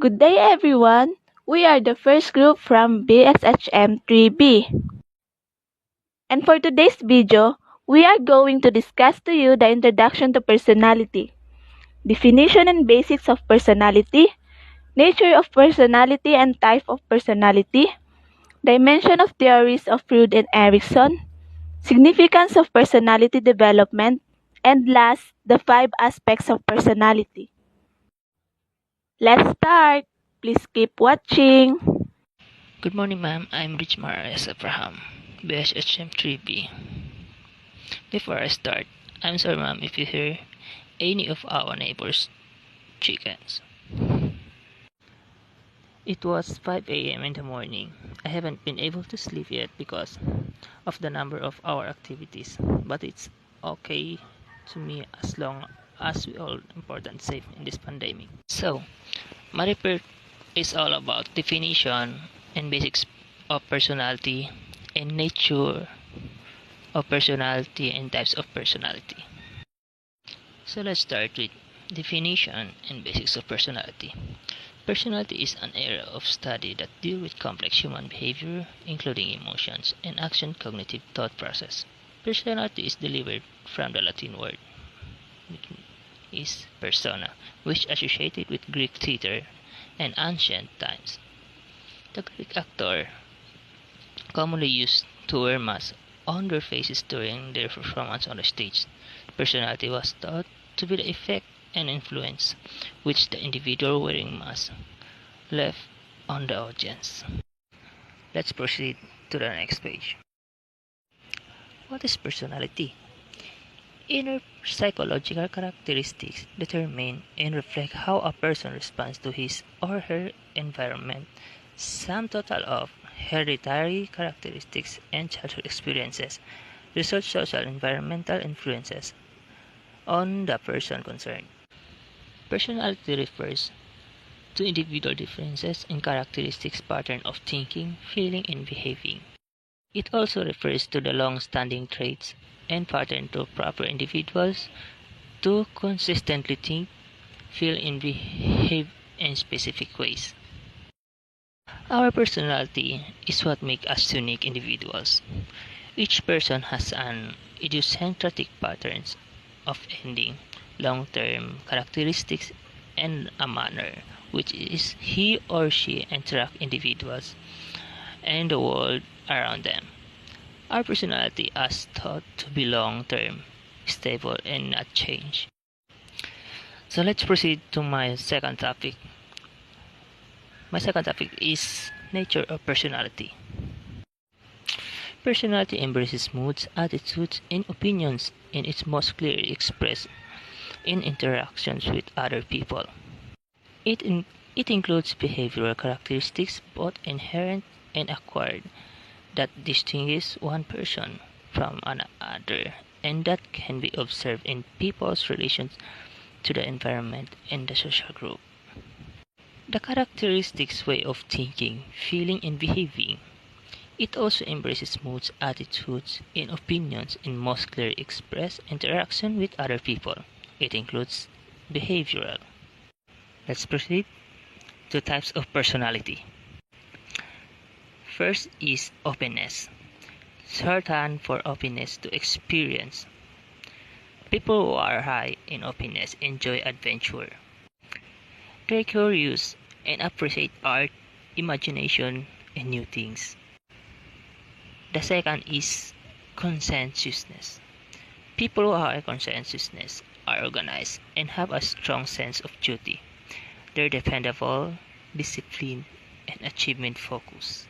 Good day everyone! We are the first group from BSHM3B. And for today's video, we are going to discuss to you the introduction to personality, definition and basics of personality, nature of personality and type of personality, dimension of theories of Freud and Erikson, significance of personality development, and last, the 5 aspects of personality. Let's start! Please keep watching! Good morning, ma'am. I'm Ridzmar Abraham, BSHM3B. Before I start, I'm sorry, ma'am, if you hear any of our neighbors' chickens. It was 5 a.m. in the morning. I haven't been able to sleep yet because of the number of our activities, but it's okay to me as long as we all important safe in this pandemic. So, my report is all about definition and basics of personality and nature of personality and types of personality. So let's start with definition and basics of personality. Personality is an area of study that deal with complex human behavior, including emotions and action cognitive thought process. Personality is derived from the Latin word, which is persona, which associated with Greek theater and ancient times. The Greek actor commonly used to wear masks on their faces during their performance on the stage. Personality was thought to be the effect and influence which the individual wearing mask left on the audience. Let's proceed to the next page. What is personality? Inner psychological characteristics determine and reflect how a person responds to his or her environment. Sum total of hereditary characteristics and childhood experiences, research social environmental influences on the person concerned. Personality refers to individual differences in characteristics pattern of thinking, feeling, and behaving. It also refers to the long-standing traits and pattern to proper individuals to consistently think, feel, and behave in specific ways. Our personality is what makes us unique individuals. Each person has an idiosyncratic patterns of ending, long-term characteristics, and a manner which is he or she interact individuals and the world around them. Our personality is thought to be long-term, stable, and not change. So let's proceed to my second topic. My second topic is nature of personality. Personality embraces moods, attitudes, and opinions, and is most clearly expressed in interactions with other people. It includes behavioral characteristics, both inherent and acquired, that distinguish one person from another and that can be observed in people's relations to the environment and the social group. The characteristics way of thinking, feeling, and behaving. It also embraces moods, attitudes, and opinions in most clearly expressed interaction with other people. It includes behavioral. Let's proceed to types of personality. First is openness. Shorthand for openness to experience. People who are high in openness enjoy adventure. They're curious and appreciate art, imagination, and new things. The second is conscientiousness. People who are conscientiousness are organized and have a strong sense of duty. They're dependable, disciplined, and achievement focused.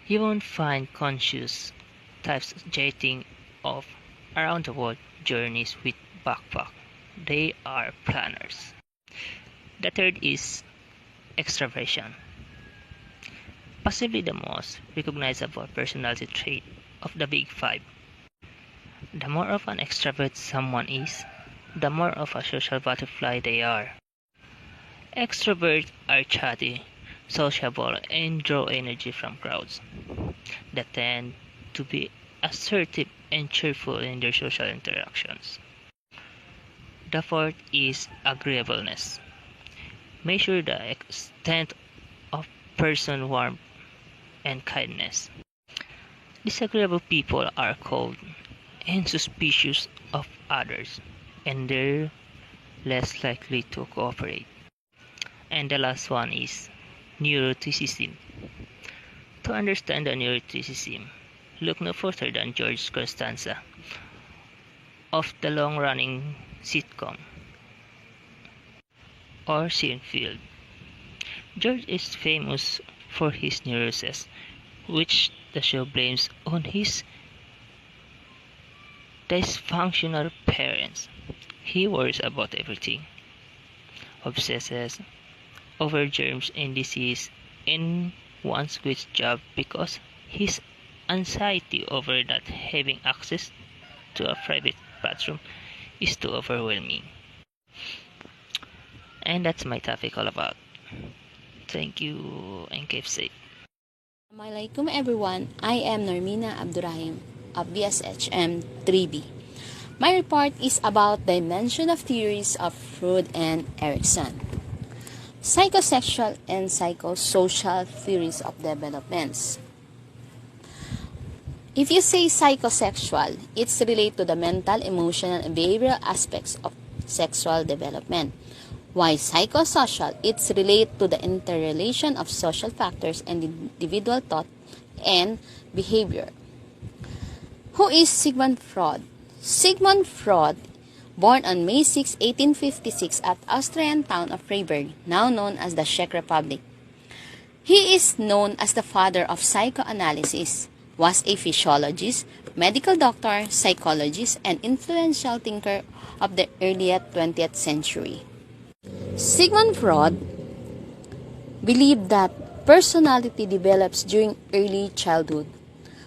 You won't find conscious types jetting off around the world journeys with backpack. They are planners. The third is extraversion. Possibly the most recognizable personality trait of the Big Five. The more of an extrovert someone is, the more of a social butterfly they are. Extroverts are chatty, sociable, and draw energy from crowds. They tend to be assertive and cheerful in their social interactions. The fourth is agreeableness. Measure the extent of person warmth and kindness. Disagreeable people are cold and suspicious of others, and they're less likely to cooperate. And the last one is neuroticism. To understand the neuroticism, look no further than George Costanza of the long-running sitcom or Seinfeld. George is famous for his neurosis, which the show blames on his dysfunctional parents. He worries about everything, obsesses over germs and disease, and wants quits job because his anxiety over not having access to a private bathroom is too overwhelming. And that's my topic all about. Thank you and keep safe. Assalamualaikum everyone, I am Normina Abddurahim of BSHM 3B. My report is about dimension of theories of Freud and Erikson. Psychosexual and psychosocial theories of developments. If you say psychosexual, it's related to the mental, emotional, and behavioral aspects of sexual development. Why psychosocial? It's related to the interrelation of social factors and individual thought and behavior. Who is Sigmund Freud? Sigmund Freud, born on May 6, 1856 at Austrian town of Freiburg, now known as the Czech Republic. He is known as the father of psychoanalysis, was a physiologist, medical doctor, psychologist, and influential thinker of the early 20th century. Sigmund Freud believed that personality develops during early childhood.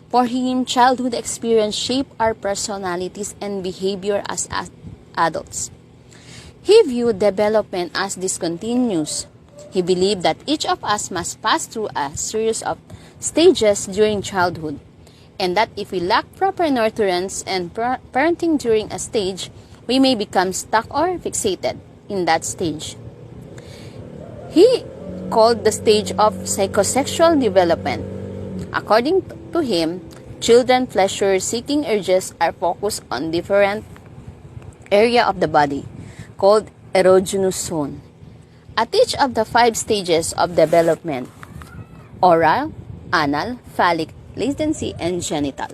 For him, childhood experience shape our personalities and behavior as adults. He viewed development as discontinuous. He believed that each of us must pass through a series of stages during childhood, and that if we lack proper nurturance and parenting during a stage, we may become stuck or fixated in that stage. He called the stage of psychosexual development. According to him, children pleasure-seeking urges are focused on different area of the body, called erogenous zone. At each of the 5 stages of development, oral, anal, phallic, latency, and genital.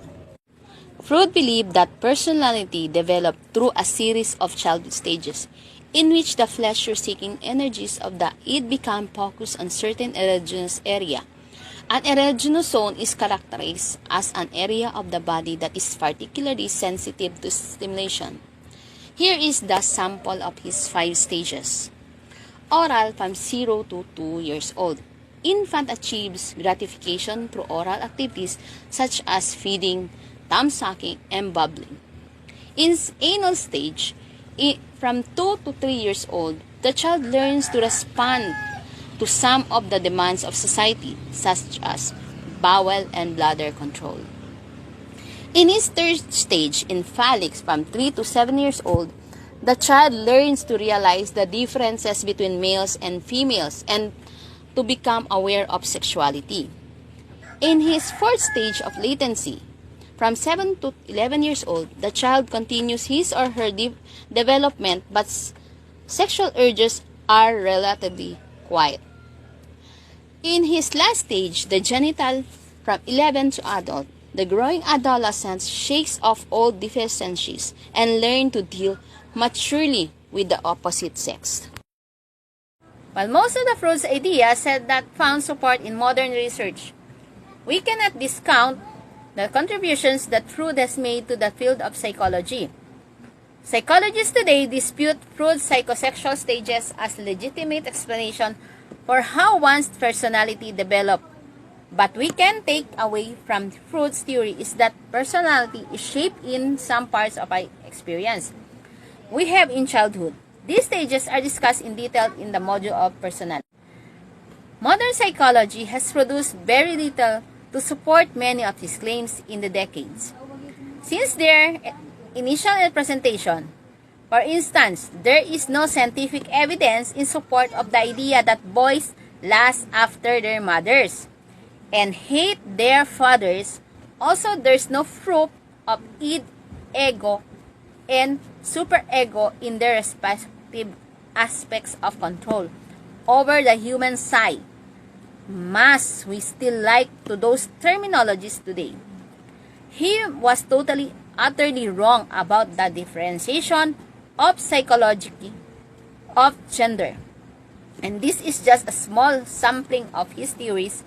Freud believed that personality developed through a series of childhood stages, in which the pleasure-seeking energies of the id become focused on certain erogenous area. An erogenous zone is characterized as an area of the body that is particularly sensitive to stimulation. Here is the sample of his 5 stages. Oral from 0 to 2 years old. Infant achieves gratification through oral activities such as feeding, thumb sucking, and bubbling. In anal stage, from 2 to 3 years old, the child learns to respond to some of the demands of society, such as bowel and bladder control. In his third stage, in phallic, from 3 to 7 years old, the child learns to realize the differences between males and females and to become aware of sexuality. In his fourth stage of latency, from 7 to 11 years old, the child continues his or her development, but sexual urges are relatively quiet. In his last stage, the genital, from 11 to adult, the growing adolescent shakes off all deficiencies and learns to deal maturely with the opposite sex. While most of the Freud's ideas said that found support in modern research, we cannot discount the contributions that Freud has made to the field of psychology. Psychologists today dispute Freud's psychosexual stages as legitimate explanation for how one's personality developed. But we can take away from Freud's theory is that personality is shaped in some parts of our experience we have in childhood. These stages are discussed in detail in the module of personality. Modern psychology has produced very little to support many of his claims in the decades. Since their initial presentation, For instance, there is no scientific evidence in support of the idea that boys lust after their mothers and hate their fathers. Also, there's no proof of id, ego, and superego in their respective aspects of control over the human psyche. Mas we still like to those terminologies today. He was totally, utterly wrong about the differentiation of psychology of gender. And this is just a small sampling of his theories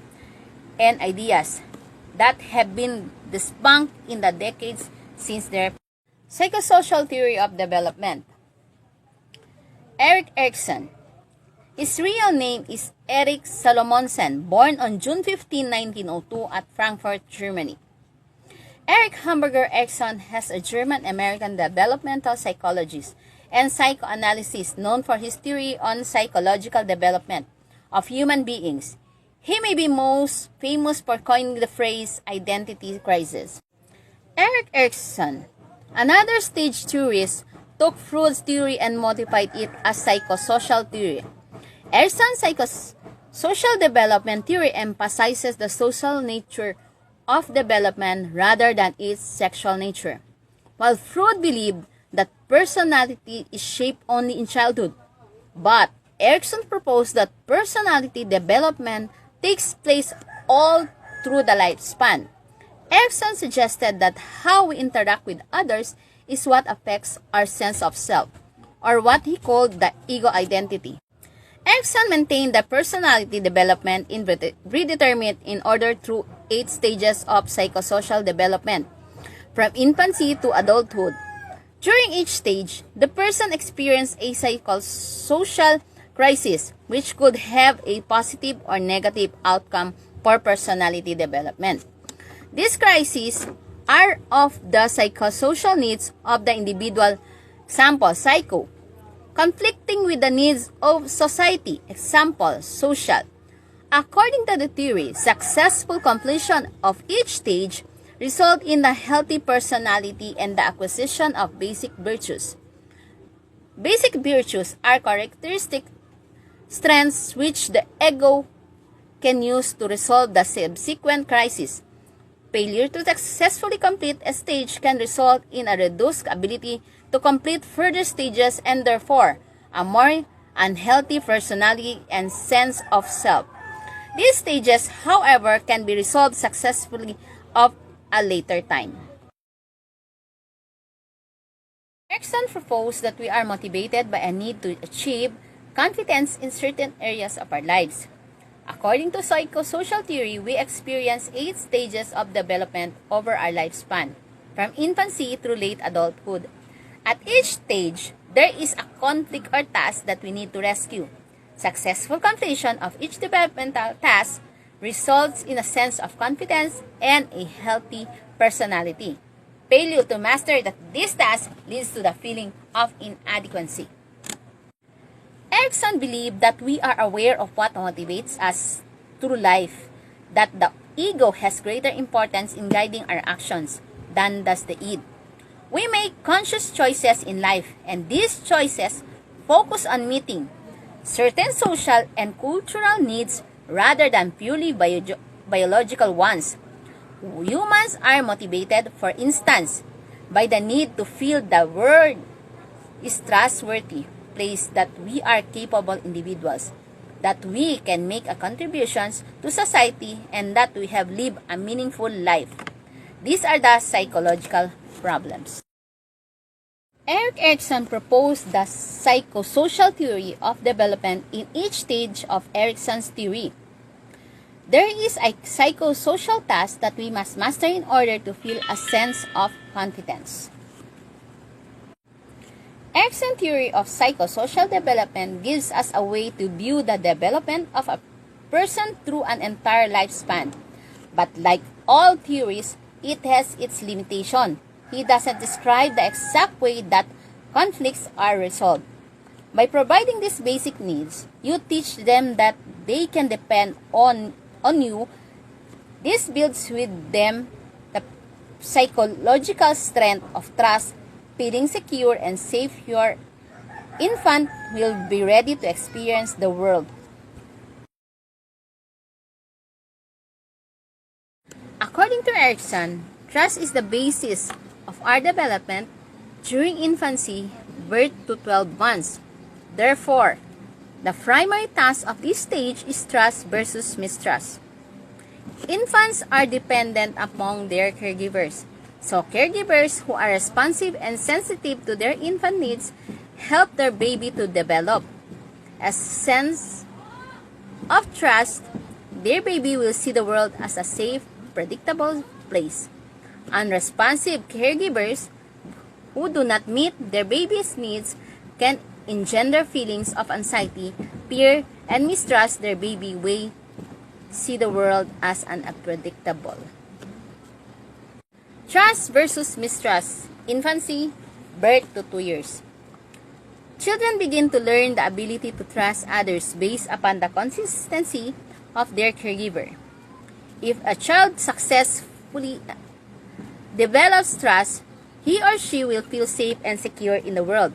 and ideas that have been debunked in the decades since their psychosocial theory of development. Erik Erikson. His real name is Erik Salomonsen, born on June 15, 1902 at Frankfurt, Germany. Erik Hamburger Erikson has a German-American developmental psychologist and psychoanalyst known for his theory on psychological development of human beings. He may be most famous for coining the phrase identity crisis. Erik Erikson, another stage theorist, took Freud's theory and modified it as psychosocial theory. Erikson's psychosocial development theory emphasizes the social nature of development rather than its sexual nature, while Freud believed that personality is shaped only in childhood. But Erikson proposed that personality development takes place all through the lifespan. Erikson suggested that how we interact with others is what affects our sense of self, or what he called the ego identity. Erikson maintained that personality development is predetermined in order through 8 stages of psychosocial development, from infancy to adulthood. During each stage, the person experienced a psychosocial crisis, which could have a positive or negative outcome for personality development. These crises are of the psychosocial needs of the individual, example, psycho, conflicting with the needs of society, example, social. According to the theory, successful completion of each stage result in a healthy personality and the acquisition of basic virtues. Basic virtues are characteristic strengths which the ego can use to resolve the subsequent crisis. Failure to successfully complete a stage can result in a reduced ability to complete further stages and therefore a more unhealthy personality and sense of self. These stages, however, can be resolved successfully at a later time. Erikson proposed that we are motivated by a need to achieve confidence in certain areas of our lives. According to psychosocial theory, we experience 8 stages of development over our lifespan, from infancy through late adulthood. At each stage, there is a conflict or task that we need to rescue. Successful completion of each developmental task results in a sense of confidence and a healthy personality. Failure to master this task leads to the feeling of inadequacy. Erikson believed that we are aware of what motivates us through life, that the ego has greater importance in guiding our actions than does the id. We make conscious choices in life, and these choices focus on meeting certain social and cultural needs rather than purely biological ones. Humans are motivated, for instance, by the need to feel the world is trustworthy place, that we are capable individuals, that we can make a contributions to society, and that we have lived a meaningful life. These are the psychological problems. Erik Erikson proposed the psychosocial theory of development in each stage of Erikson's theory. There is a psychosocial task that we must master in order to feel a sense of confidence. Erikson's theory of psychosocial development gives us a way to view the development of a person through an entire lifespan. But like all theories, it has its limitation. He doesn't describe the exact way that conflicts are resolved. By providing these basic needs, you teach them that they can depend on you. This builds with them the psychological strength of trust feeling secure and safe, your infant will be ready to experience the world. According to Erikson, trust is the basis of our development during infancy, birth to 12 months. Therefore, the primary task of this stage is trust versus mistrust. Infants are dependent upon their caregivers. So caregivers who are responsive and sensitive to their infant needs help their baby to develop a sense of trust. Their baby will see the world as a safe, predictable place. Unresponsive caregivers who do not meet their baby's needs can engender feelings of anxiety, fear, and mistrust. Their baby will see the world as unpredictable. Trust versus mistrust. Infancy, birth to 2 years. Children begin to learn the ability to trust others based upon the consistency of their caregiver. If a child successfully develops trust, he or she will feel safe and secure in the world.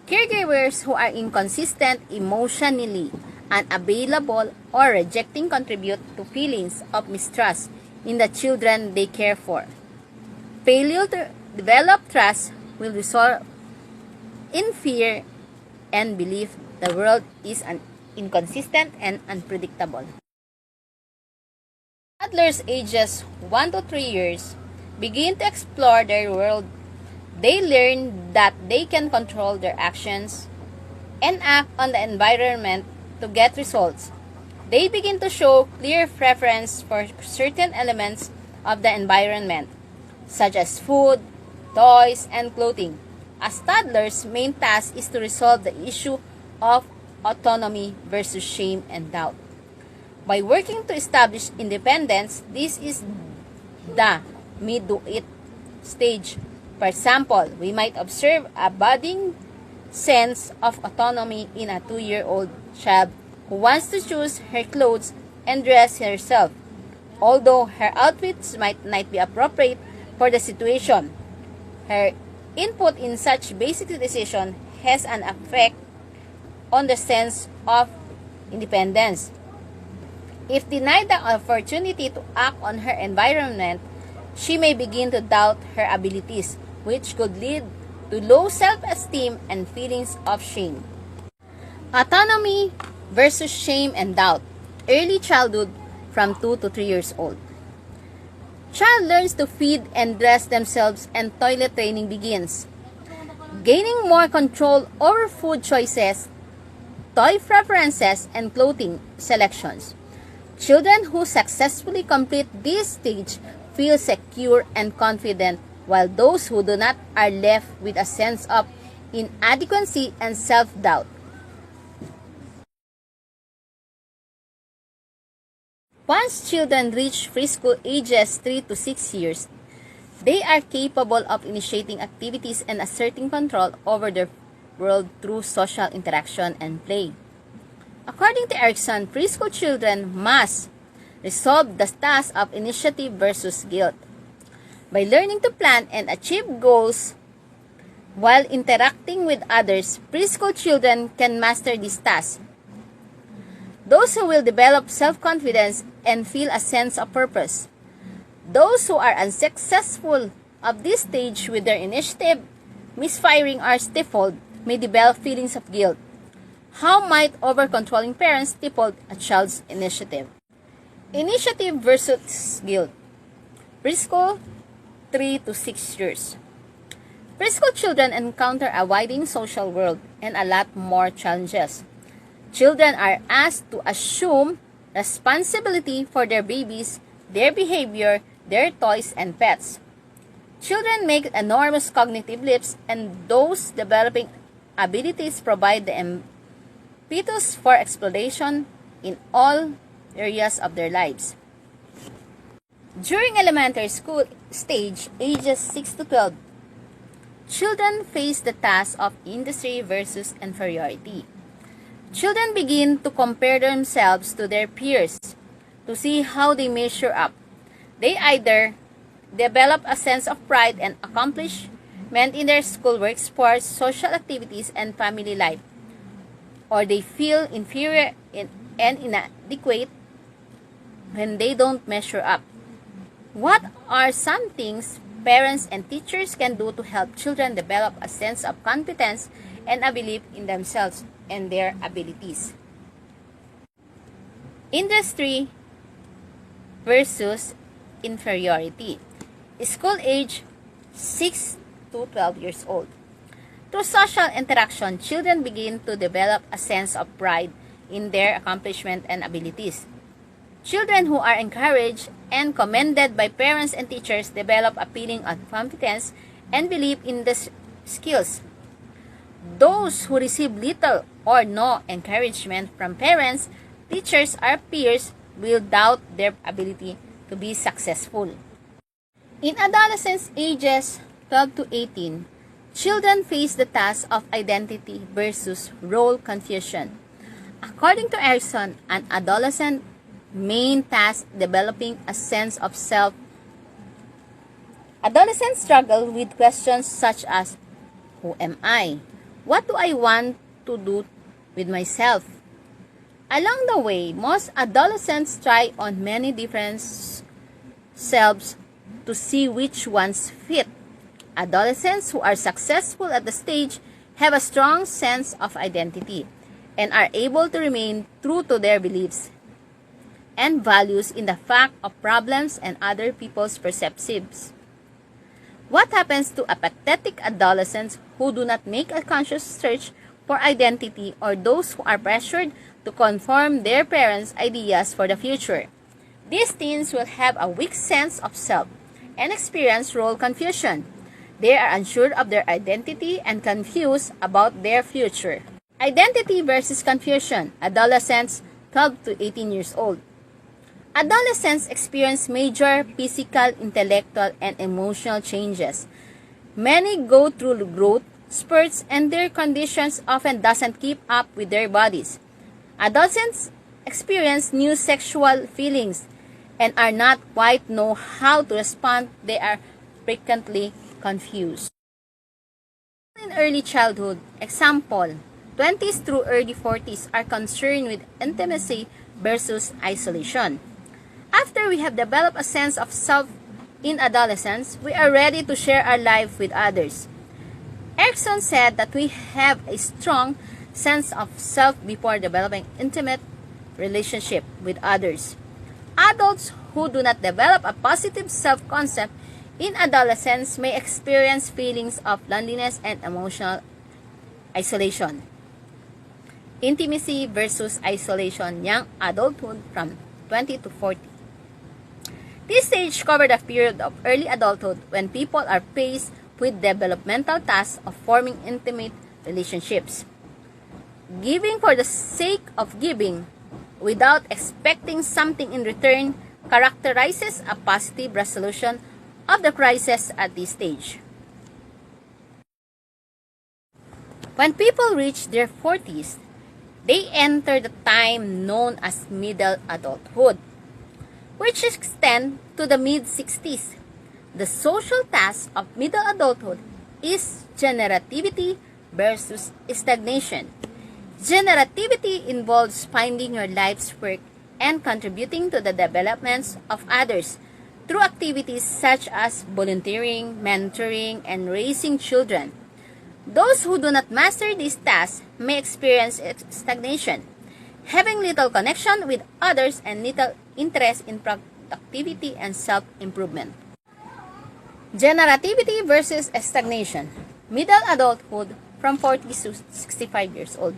Caregivers who are inconsistent, emotionally unavailable, or rejecting contribute to feelings of mistrust in the children they care for. Failure to develop trust will result in fear and belief the world is inconsistent and unpredictable. Toddlers ages 1 to 3 years begin to explore their world. They learn that they can control their actions and act on the environment to get results. They begin to show clear preference for certain elements of the environment, such as food, toys, and clothing. As toddlers, main task is to resolve the issue of autonomy versus shame and doubt. By working to establish independence, this is the mid-to-it stage. For example, we might observe a budding sense of autonomy in a 2-year-old child who wants to choose her clothes and dress herself, although her outfits might not be appropriate for the situation. Her input in such basic decision has an effect on the sense of independence. If denied the opportunity to act on her environment, she may begin to doubt her abilities, which could lead to low self-esteem and feelings of shame. Autonomy versus shame and doubt. Early childhood from 2 to 3 years old. Child learns to feed and dress themselves and toilet training begins. Gaining more control over food choices, toy preferences, and clothing selections. Children who successfully complete this stage feel secure and confident, while those who do not are left with a sense of inadequacy and self-doubt. Once children reach preschool ages 3 to 6 years, they are capable of initiating activities and asserting control over their world through social interaction and play. According to Erikson, preschool children must resolve the task of initiative versus guilt. By learning to plan and achieve goals while interacting with others, preschool children can master this task. Those who will develop self-confidence and feel a sense of purpose. Those who are unsuccessful of this stage with their initiative, misfiring or stifled, may develop feelings of guilt. How might over-controlling parents stifle a child's initiative? Initiative versus guilt. Preschool, 3 to 6 years. Preschool children encounter a widening social world and a lot more challenges. Children are asked to assume responsibility for their babies, their behavior, their toys, and pets. Children make enormous cognitive leaps, and those developing abilities provide the impetus for exploration in all areas of their lives. During elementary school stage, ages 6 to 12, children face the task of industry versus inferiority. Children begin to compare themselves to their peers to see how they measure up. They either develop a sense of pride and accomplish meant in their schoolwork, sports, social activities, and family life, or they feel inferior and inadequate when they don't measure up. What are some things parents and teachers can do to help children develop a sense of competence and a belief in themselves and their abilities? Industry versus inferiority. School age 6 to 12 years old. Through social interaction, children begin to develop a sense of pride in their accomplishment and abilities. Children who are encouraged and commended by parents and teachers develop a feeling of competence and belief in the skills. Those who receive little or no encouragement from parents, teachers, or peers will doubt their ability to be successful. In adolescence ages 12 to 18, children face the task of identity versus role confusion. According to Alarcon, an adolescent main task developing a sense of self. Adolescents struggle with questions such as, who am I? What do I want to do with myself? Along the way, most adolescents try on many different selves to see which ones fit. Adolescents who are successful at the stage have a strong sense of identity and are able to remain true to their beliefs and values in the fact of problems and other people's perceptions. What happens to apathetic adolescents who do not make a conscious search for identity, or those who are pressured to conform their parents' ideas for the future? These teens will have a weak sense of self and experience role confusion. They are unsure of their identity and confused about their future. Identity versus confusion. Adolescents 12 to 18 years old. Adolescents experience major physical, intellectual, and emotional changes. Many go through growth spurts and their conditions often doesn't keep up with their bodies. Adolescents experience new sexual feelings and are not quite know how to respond. They are frequently confused. In early childhood, example, 20s through early 40s are concerned with intimacy versus isolation. After we have developed a sense of self in adolescence, we are ready to share our life with others. Alarcon said that we have a strong sense of self before developing intimate relationship with others. Adults who do not develop a positive self-concept in adolescence may experience feelings of loneliness and emotional isolation. Intimacy versus isolation, young adulthood from 20 to 40. This stage covers the period of early adulthood when people are faced with developmental tasks of forming intimate relationships. Giving for the sake of giving without expecting something in return characterizes a positive resolution of the crisis at this stage. When people reach their 40s, they enter the time known as middle adulthood, which extends to the mid-60s. The social task of middle adulthood is generativity versus stagnation. Generativity involves finding your life's work and contributing to the developments of others through activities such as volunteering, mentoring, and raising children. Those who do not master these tasks may experience stagnation, having little connection with others and little interest in productivity and self-improvement. Generativity versus stagnation. Middle adulthood from 40 to 65 years old.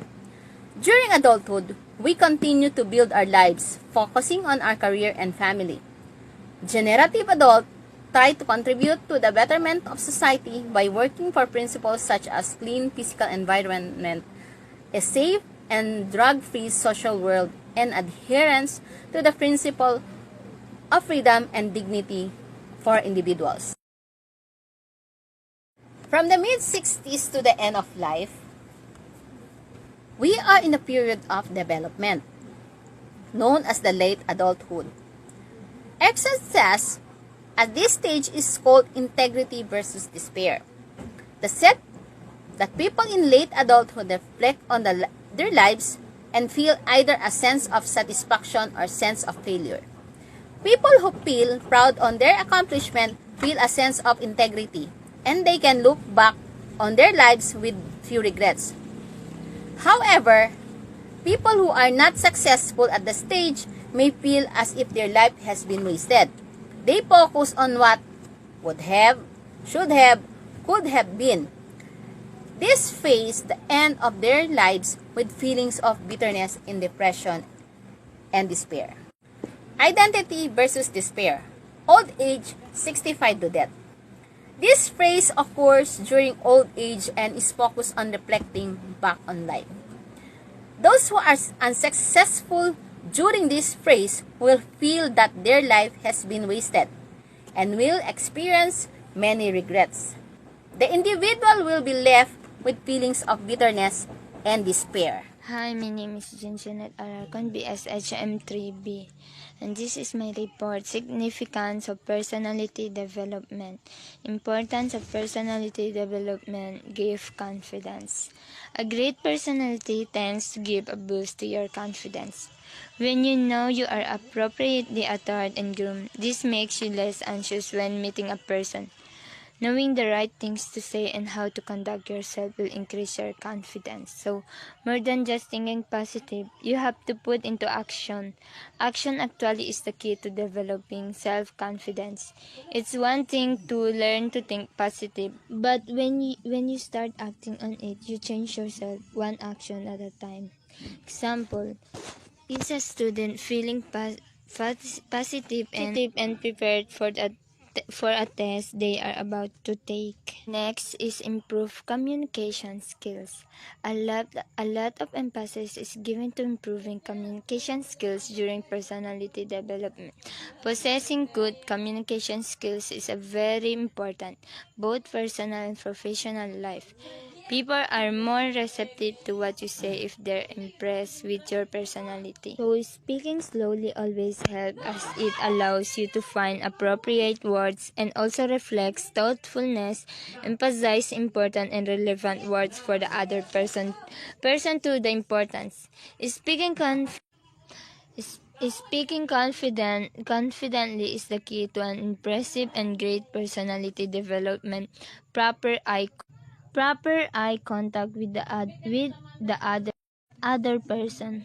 During adulthood, we continue to build our lives, focusing on our career and family. Generative adults try to contribute to the betterment of society by working for principles such as clean physical environment, a safe and drug-free social world, and adherence to the principle of freedom and dignity for individuals. From the mid-60s to the end of life, we are in a period of development, known as the late adulthood. Alarcon says, at this stage is called integrity versus despair. The set that people in late adulthood reflect on their lives and feel either a sense of satisfaction or sense of failure. People who feel proud on their accomplishment feel a sense of integrity, and they can look back on their lives with few regrets. However, people who are not successful at the stage may feel as if their life has been wasted. They focus on what would have, should have, could have been. This face the end of their lives with feelings of bitterness and depression and despair. Identity versus despair. Old age, 65 to death. This phrase occurs during old age and is focused on reflecting back on life. Those who are unsuccessful during this phase will feel that their life has been wasted and will experience many regrets. The individual will be left with feelings of bitterness and despair. Hi, my name is Jeanette Alarcon, BSHM3B, and this is my report, Significance of Personality Development. Importance of Personality Development, give confidence. A great personality tends to give a boost to your confidence. When you know you are appropriately attired and groomed, this makes you less anxious when meeting a person. Knowing the right things to say and how to conduct yourself will increase your confidence. So, more than just thinking positive, you have to put into action. Action actually is the key to developing self-confidence. It's one thing to learn to think positive, but when you start acting on it, you change yourself one action at a time. Example, is a student feeling positive and prepared for a test they are about to take. Next is improve communication skills. A lot of emphasis is given to improving communication skills during personality development. Possessing good communication skills is a very important, both personal and professional life. People are more receptive to what you say if they're impressed with your personality. So speaking slowly always helps as it allows you to find appropriate words and also reflects thoughtfulness, emphasize important and relevant words for the other person to the importance. Speaking confidently is the key to an impressive and great personality development. Proper eye contact with the other person.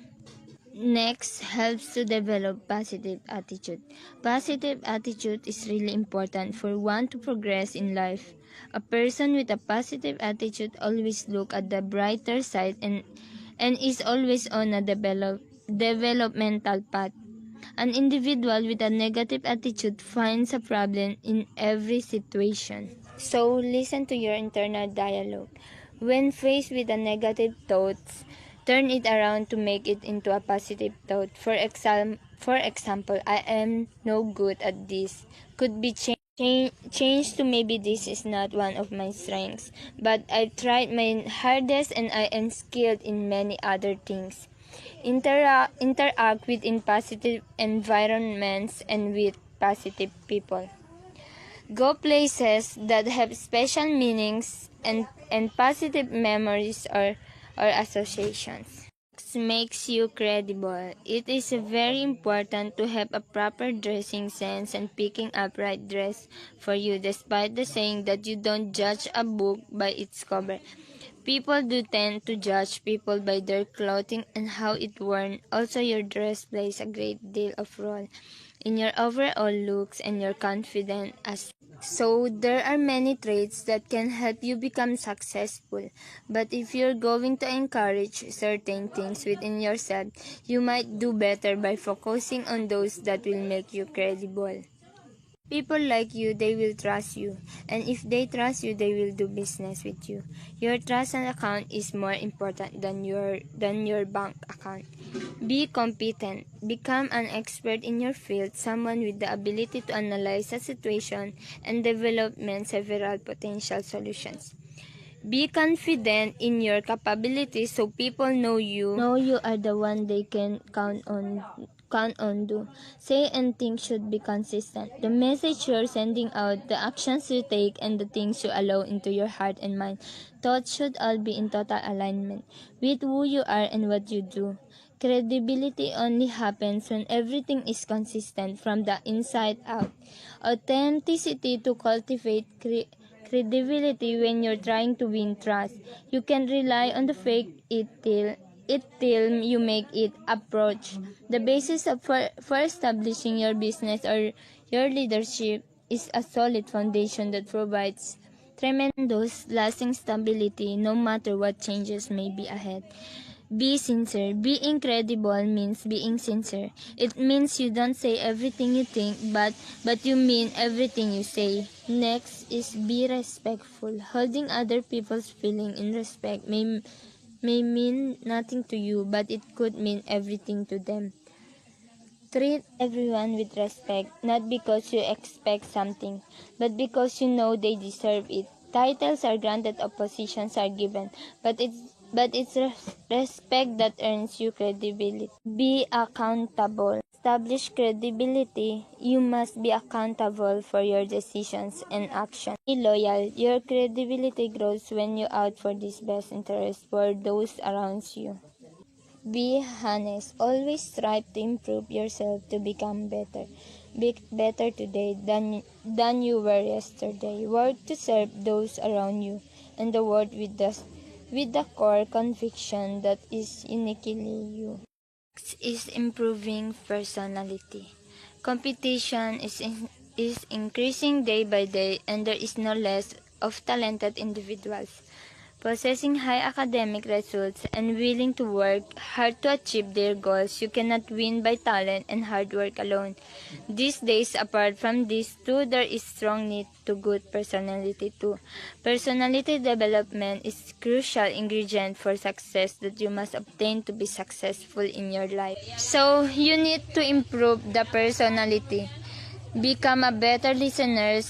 Next, helps to develop positive attitude. Positive attitude is really important for one to progress in life. A person with a positive attitude always look at the brighter side and is always on a developmental path. An individual with a negative attitude finds a problem in every situation. So listen to your internal dialogue. When faced with a negative thoughts, turn it around to make it into a positive thought. For example, I am no good at this. Could be changed to maybe this is not one of my strengths, but I've tried my hardest and I am skilled in many other things. Interact within positive environments and with positive people. Go places that have special meanings and positive memories or associations. Makes you credible. It is very important to have a proper dressing sense and picking up right dress for you, despite the saying that you don't judge a book by its cover. People do tend to judge people by their clothing and how it worn. Also, your dress plays a great deal of role in your overall looks and your confidence as so there are many traits that can help you become successful. But if you're going to encourage certain things within yourself, you might do better by focusing on those that will make you credible. People like you, they will trust you. And if they trust you, they will do business with you. Your trust and account is more important than your bank account. Be competent. Become an expert in your field, someone with the ability to analyze a situation and develop several potential solutions. Be confident in your capabilities so people know you are the one they can count on. Do say and think should be consistent. The message you're sending out, the actions you take, and the things you allow into your heart and mind, thoughts should all be in total alignment with who you are and what you do. Credibility only happens when everything is consistent from the inside out. Authenticity to cultivate credibility when you're trying to win trust. You can rely on the fake it till you make it approach. The basis for establishing your business or your leadership is a solid foundation that provides tremendous lasting stability no matter what changes may be ahead. Be sincere. Being credible means being sincere. It means you don't say everything you think, but you mean everything you say. Next is be respectful. Holding other people's feeling in respect may mean nothing to you, but it could mean everything to them. Treat everyone with respect, not because you expect something, but because you know they deserve it. Titles are granted or positions are given, but it's respect that earns you credibility. Be accountable. Establish credibility. You must be accountable for your decisions and actions. Be loyal. Your credibility grows when you out for this best interest for those around you. Be honest. Always strive to improve yourself to become better. Be better today than you were yesterday. Work to serve those around you and the world with the core conviction that is uniquely you. Next is improving personality. Competition is increasing day by day and there is no less of talented individuals possessing high academic results and willing to work hard to achieve their goals. You cannot win by talent and hard work alone. These days, apart from these two, there is strong need to good personality too. Personality development is crucial ingredient for success that you must obtain to be successful in your life. So, you need to improve the personality. Become a better listener,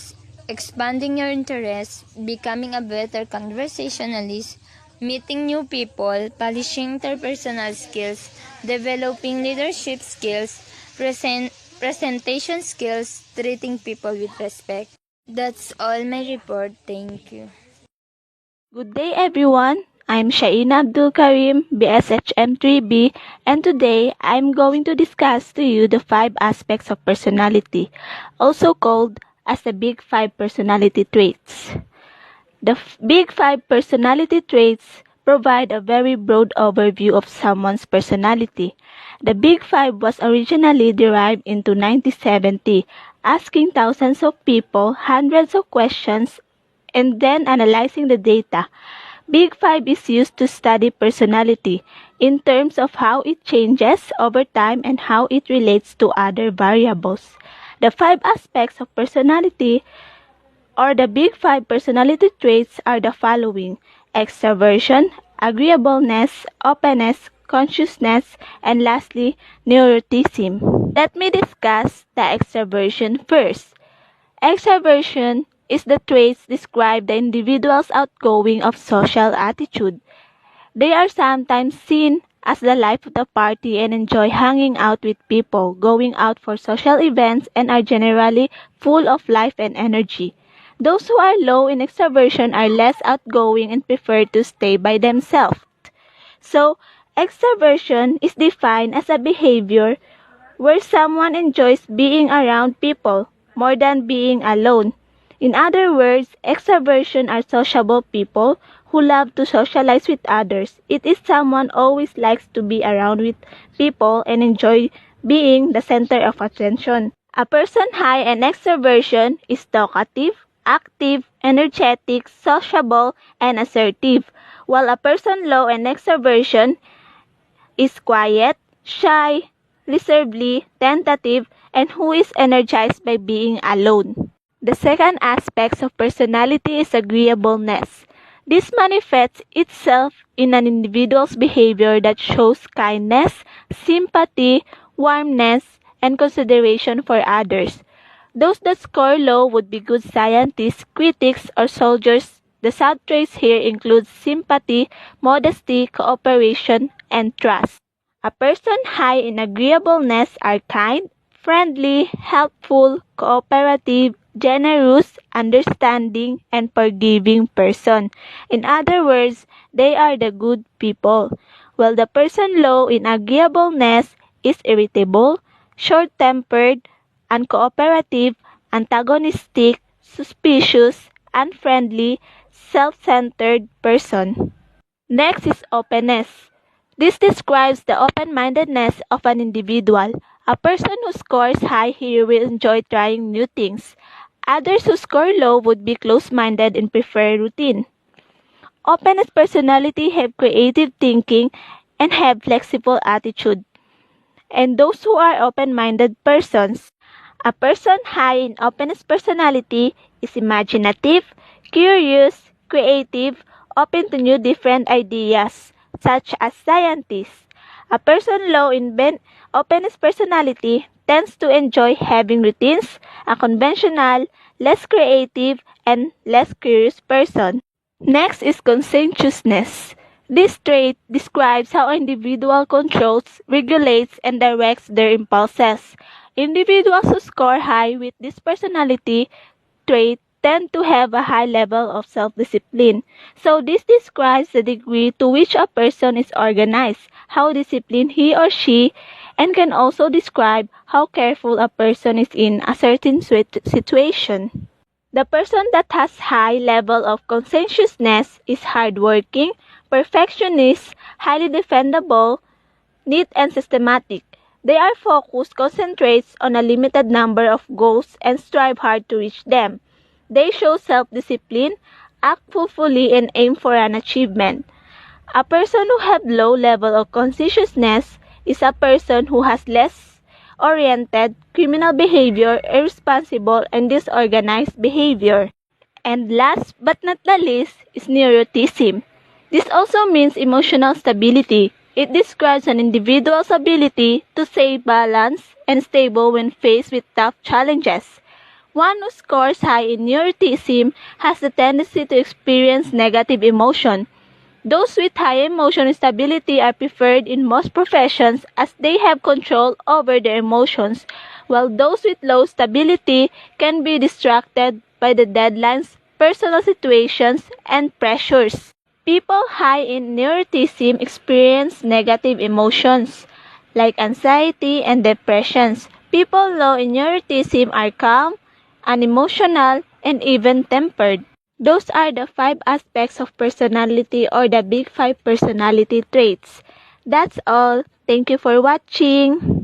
expanding your interests, becoming a better conversationalist, meeting new people, polishing interpersonal skills, developing leadership skills, presentation skills, treating people with respect. That's all my report. Thank you. Good day everyone. I'm Shaina Abdulkarim, BSHM3B, and today I'm going to discuss to you the 5 aspects of personality, also called as the Big 5 personality traits. The Big 5 personality traits provide a very broad overview of someone's personality. The Big 5 was originally derived into 1970, asking thousands of people hundreds of questions and then analyzing the data. Big 5 is used to study personality in terms of how it changes over time and how it relates to other variables. The 5 aspects of personality or the Big 5 personality traits are the following: extraversion, agreeableness, openness, consciousness, and lastly, neuroticism. Let me discuss the extraversion first. Extraversion is the traits describe the individual's outgoing of social attitude. They are sometimes seen as the life of the party and enjoy hanging out with people, going out for social events, and are generally full of life and energy. Those who are low in extraversion are less outgoing and prefer to stay by themselves. So, extraversion is defined as a behavior where someone enjoys being around people more than being alone. In other words, extraversion are sociable people who love to socialize with others. It is someone always likes to be around with people and enjoy being the center of attention. A person high in extraversion is talkative, active, energetic, sociable, and assertive, while a person low in extraversion is quiet, shy, reservedly, tentative, and who is energized by being alone. The second aspect of personality is agreeableness. This manifests itself in an individual's behavior that shows kindness, sympathy, warmness, and consideration for others. Those that score low would be good scientists, critics, or soldiers The subtraits here include sympathy, modesty, cooperation, and trust. A person high in agreeableness are kind, friendly, helpful, cooperative, generous, understanding, and forgiving person. In other words, they are the good people. While the person low in agreeableness is irritable, short-tempered, uncooperative, antagonistic, suspicious, unfriendly, self-centered person. Next is openness. This describes the open-mindedness of an individual. A person who scores high here will enjoy trying new things. Others who score low would be close-minded and prefer routine. Openness personality have creative thinking and have flexible attitude. And those who are open-minded persons. A person high in openness personality is imaginative, curious, creative, open to new different ideas, such as scientists. A person low in openness personality tends to enjoy having routines, a conventional, less creative, and less curious person. Next is conscientiousness. This trait describes how an individual controls, regulates, and directs their impulses. Individuals who score high with this personality trait tend to have a high level of self-discipline. So this describes the degree to which a person is organized, how disciplined he or she, and can also describe how careful a person is in a certain situation. The person that has high level of conscientiousness is hardworking, perfectionist, highly defendable, neat and systematic. They are focused, concentrates on a limited number of goals and strive hard to reach them. They show self-discipline, act fully and aim for an achievement. A person who has low level of conscientiousness is a person who has less oriented, criminal behavior, irresponsible, and disorganized behavior. And last but not the least is neuroticism. This also means emotional stability. It describes an individual's ability to stay balanced and stable when faced with tough challenges. One who scores high in neuroticism has the tendency to experience negative emotion. Those with high emotional stability are preferred in most professions as they have control over their emotions, while those with low stability can be distracted by the deadlines, personal situations, and pressures. People high in neuroticism experience negative emotions like anxiety and depressions. People low in neuroticism are calm, unemotional, and even-tempered. Those are the 5 aspects of personality or the big 5 personality traits. That's all. Thank you for watching.